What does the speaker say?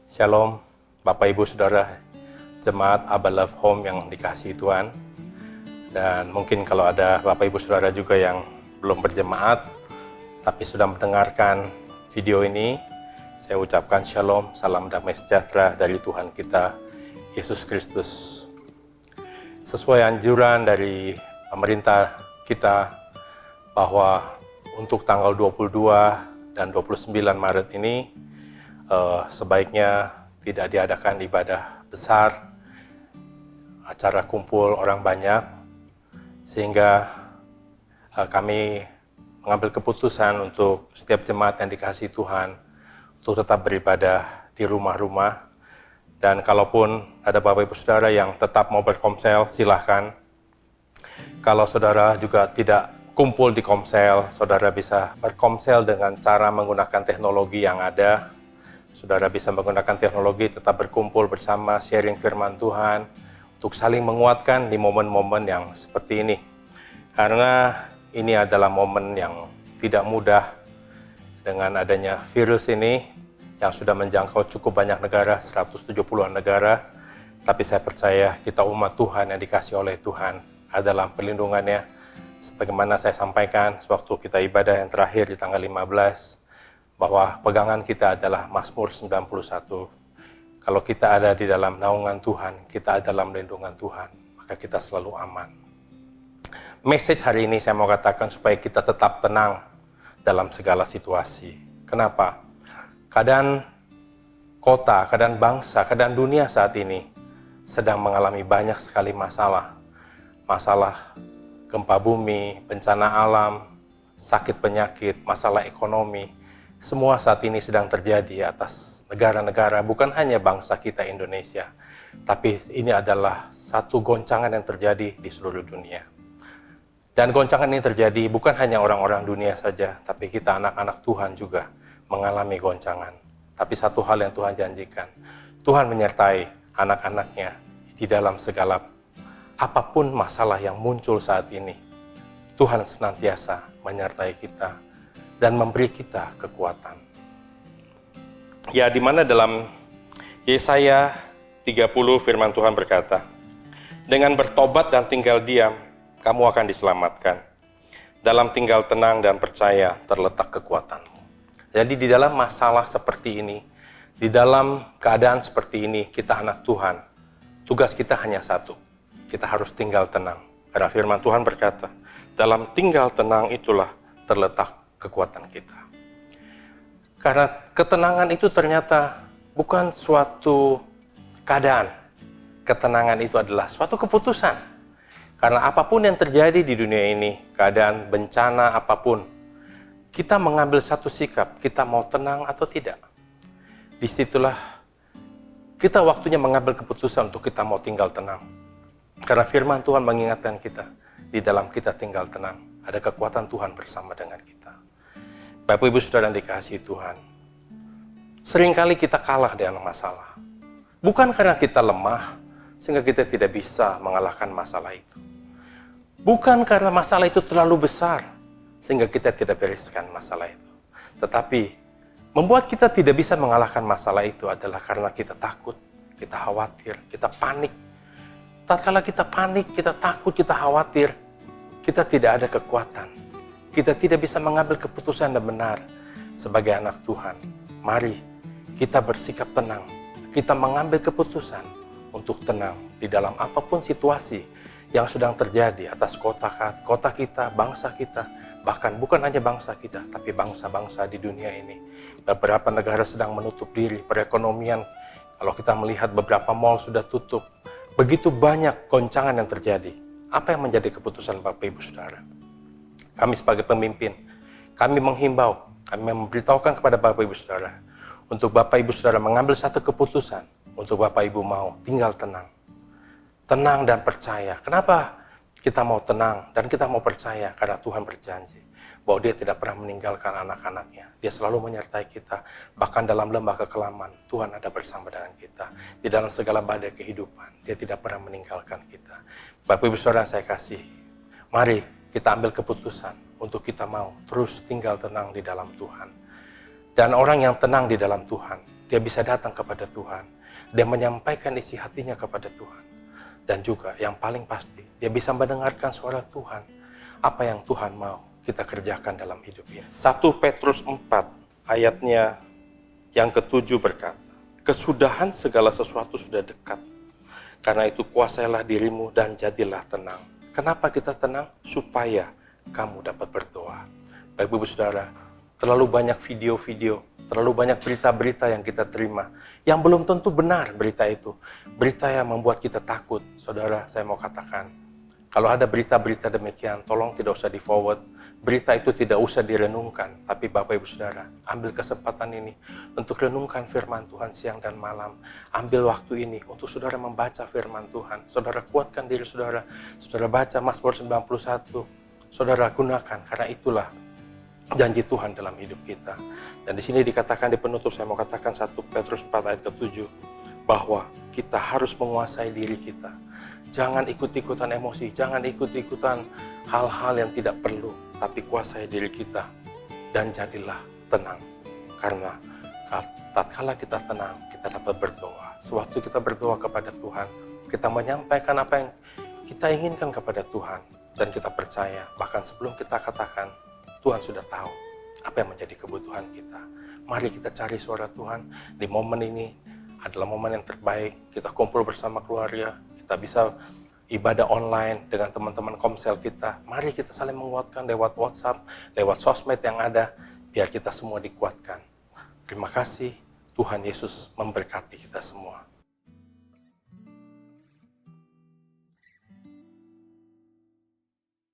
Shalom, Bapak Ibu Saudara, Jemaat Abba Love Home yang dikasihi Tuhan. Dan mungkin kalau ada Bapak Ibu Saudara juga yang belum berjemaat, tapi sudah mendengarkan video ini, saya ucapkan Shalom, salam damai sejahtera dari Tuhan kita, Yesus Kristus. Sesuai anjuran dari pemerintah kita bahwa untuk tanggal 22 dan 29 Maret ini, sebaiknya tidak diadakan ibadah besar, acara kumpul orang banyak, sehingga kami mengambil keputusan untuk setiap jemaat yang dikasihi Tuhan untuk tetap beribadah di rumah-rumah. Dan kalaupun ada Bapak Ibu Saudara yang tetap mau berkomsel, silahkan. Kalau saudara juga tidak kumpul di komsel, saudara bisa berkomsel dengan cara menggunakan teknologi yang ada. Saudara bisa menggunakan teknologi, tetap berkumpul bersama, sharing firman Tuhan, untuk saling menguatkan di momen-momen yang seperti ini. Karena ini adalah momen yang tidak mudah dengan adanya virus ini, yang sudah menjangkau cukup banyak negara, 170-an negara. Tapi saya percaya kita umat Tuhan yang dikasih oleh Tuhan adalah perlindungannya. Sebagaimana saya sampaikan sewaktu kita ibadah yang terakhir di tanggal 15, bahwa pegangan kita adalah Mazmur 91. Kalau kita ada di dalam naungan Tuhan, kita ada dalam lindungan Tuhan, maka kita selalu aman. Message hari ini saya mau katakan supaya kita tetap tenang dalam segala situasi. Kenapa? Keadaan kota, keadaan bangsa, keadaan dunia saat ini sedang mengalami banyak sekali masalah. Masalah gempa bumi, bencana alam, sakit penyakit, masalah ekonomi. Semua saat ini sedang terjadi atas negara-negara, bukan hanya bangsa kita Indonesia, tapi ini adalah satu goncangan yang terjadi di seluruh dunia. Dan goncangan ini terjadi bukan hanya orang-orang dunia saja, tapi kita anak-anak Tuhan juga mengalami goncangan. Tapi satu hal yang Tuhan janjikan, Tuhan menyertai anak-anaknya di dalam segala apapun masalah yang muncul saat ini. Tuhan senantiasa menyertai kita dan memberi kita kekuatan. Ya, di mana dalam Yesaya 30 firman Tuhan berkata, dengan bertobat dan tinggal diam, kamu akan diselamatkan. Dalam tinggal tenang dan percaya terletak kekuatanmu. Jadi di dalam masalah seperti ini, di dalam keadaan seperti ini, kita anak Tuhan, tugas kita hanya satu. Kita harus tinggal tenang. Karena firman Tuhan berkata, dalam tinggal tenang itulah terletak kekuatan kita. Karena ketenangan itu ternyata bukan suatu keadaan. Ketenangan itu adalah suatu keputusan. Karena apapun yang terjadi di dunia ini, keadaan bencana apapun, kita mengambil satu sikap, kita mau tenang atau tidak. Disitulah kita waktunya mengambil keputusan untuk kita mau tinggal tenang. Karena firman Tuhan mengingatkan kita, di dalam kita tinggal tenang, ada kekuatan Tuhan bersama dengan kita. Bapak Ibu Saudara yang dikasihi Tuhan, seringkali kita kalah dengan masalah. Bukan karena kita lemah, sehingga kita tidak bisa mengalahkan masalah itu. Bukan karena masalah itu terlalu besar, sehingga kita tidak bereskan masalah itu. Tetapi, membuat kita tidak bisa mengalahkan masalah itu adalah karena kita takut, kita khawatir, kita panik. Tatkala kita panik, kita takut, kita khawatir, kita tidak ada kekuatan. Kita tidak bisa mengambil keputusan yang benar sebagai anak Tuhan. Mari kita bersikap tenang. Kita mengambil keputusan untuk tenang di dalam apapun situasi yang sedang terjadi atas kota kita, bangsa kita. Bahkan bukan hanya bangsa kita, tapi bangsa-bangsa di dunia ini. Beberapa negara sedang menutup diri, perekonomian. Kalau kita melihat beberapa mal sudah tutup. Begitu banyak goncangan yang terjadi. Apa yang menjadi keputusan Bapak Ibu Saudara? Kami sebagai pemimpin, kami menghimbau, kami memberitahukan kepada Bapak Ibu Saudara, untuk Bapak Ibu Saudara mengambil satu keputusan, untuk Bapak Ibu mau tinggal tenang. Tenang dan percaya. Kenapa kita mau tenang dan kita mau percaya? Karena Tuhan berjanji bahwa Dia tidak pernah meninggalkan anak-anaknya. Dia selalu menyertai kita, bahkan dalam lembah kekelaman, Tuhan ada bersama dengan kita. Di dalam segala badai kehidupan, Dia tidak pernah meninggalkan kita. Bapak Ibu Saudara saya kasihi, mari kita ambil keputusan untuk kita mau terus tinggal tenang di dalam Tuhan. Dan orang yang tenang di dalam Tuhan, dia bisa datang kepada Tuhan. Dia menyampaikan isi hatinya kepada Tuhan. Dan juga yang paling pasti, dia bisa mendengarkan suara Tuhan. Apa yang Tuhan mau kita kerjakan dalam hidup ini. 1 Petrus 4 ayatnya yang ke-7 berkata, kesudahan segala sesuatu sudah dekat. Karena itu kuasailah dirimu dan jadilah tenang. Kenapa kita tenang? Supaya kamu dapat berdoa. Baik Ibu Saudara, terlalu banyak video-video, terlalu banyak berita-berita yang kita terima, yang belum tentu benar berita itu. Berita yang membuat kita takut. Saudara, saya mau katakan, kalau ada berita-berita demikian, tolong tidak usah di-forward. Berita itu tidak usah direnungkan. Tapi Bapak Ibu Saudara, ambil kesempatan ini untuk renungkan firman Tuhan siang dan malam. Ambil waktu ini untuk saudara membaca firman Tuhan. Saudara kuatkan diri saudara. Saudara baca Mazmur 91. Saudara gunakan, karena itulah janji Tuhan dalam hidup kita. Dan di sini dikatakan di penutup, saya mau katakan 1 Petrus 4 ayat ke-7, bahwa kita harus menguasai diri kita. Jangan ikut-ikutan emosi, jangan ikut-ikutan hal-hal yang tidak perlu, tapi kuasai diri kita dan jadilah tenang. Karena tatkala kita tenang, kita dapat berdoa. Sewaktu kita berdoa kepada Tuhan, kita menyampaikan apa yang kita inginkan kepada Tuhan, dan kita percaya, bahkan sebelum kita katakan, Tuhan sudah tahu apa yang menjadi kebutuhan kita. Mari kita cari suara Tuhan. Di momen ini adalah momen yang terbaik. Kita kumpul bersama keluarga. Kita bisa ibadah online dengan teman-teman komsel kita. Mari kita saling menguatkan lewat WhatsApp, lewat sosmed yang ada, biar kita semua dikuatkan. Terima kasih. Tuhan Yesus memberkati kita semua.